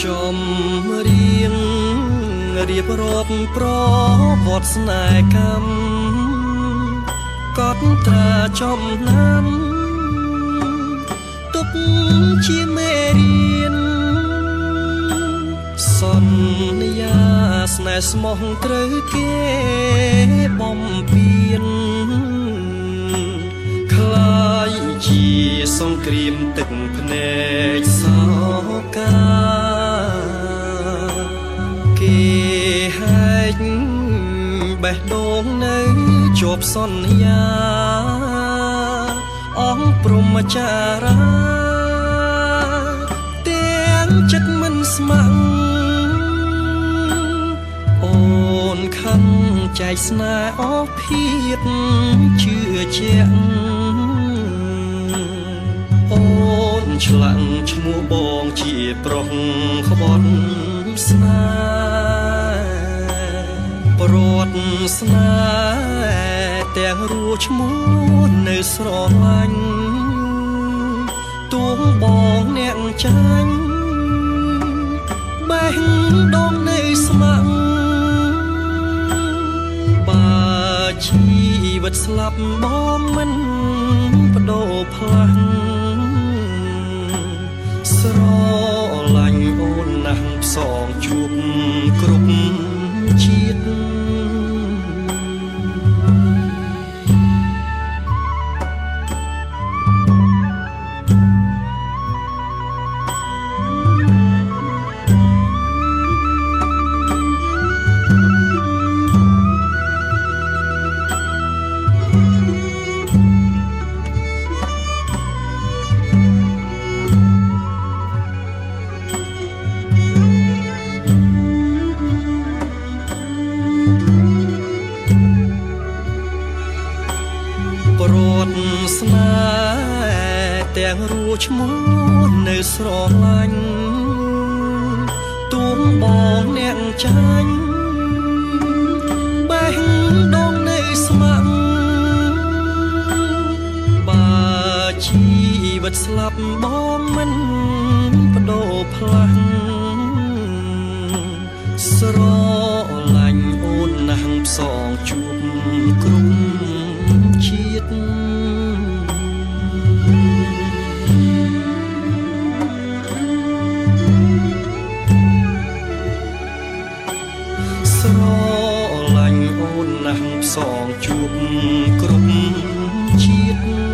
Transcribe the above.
ចំរៀងរៀបរាប់ប្រវត្តិស្នេហ៍កម្មកត់ត្រាចំណាំទុកជាមេរៀនសន្យាស្នេហ៍ស្មោះត្រូវគេបំពេញខ្លាយជាសង្គ្រាមទឹកភ្នែកសោកាគេហែកបេះដូងនៅជាប់សន្យាអង្គព្រហ្មចារាទាំងចិត្តមិនស្ម័គ្រអូនខំចែកស្នេហ៍អស់ភាពជឿជាក់អូនឆ្លាក់ឈ្មោះបងជាប្រុសក្បត់ស្នេហ៍ប្រវត្តិស្នេហ៍ទាំងរੂឈ្មោះនៅស្រឡាញ់ទួងបងអ្នកចាញ់បេះដូងនៅស្ម័គ្របើជីវិតស្លាប់បងមិនបដូរផ្លាំងស្រឡាញ់អូនណាស់ផ្សងជួបគ្រប់ជាតិប្រវត្តិស្នេហ៍ទាំងរੂឈ្មោះនៅស្រឡាញ់ទួងបងអ្នកចាញ់បេះដូងនៅស្ម័គ្របើជីវិតស្លាប់បងមិនបដូរផ្លាំងស្រឡាញ់អូនណាស់ផ្សងជួបគ្រប់ជាតិស្រឡាញ់អូនណាស់ផ្សងជួបគ្រប់ជាតិ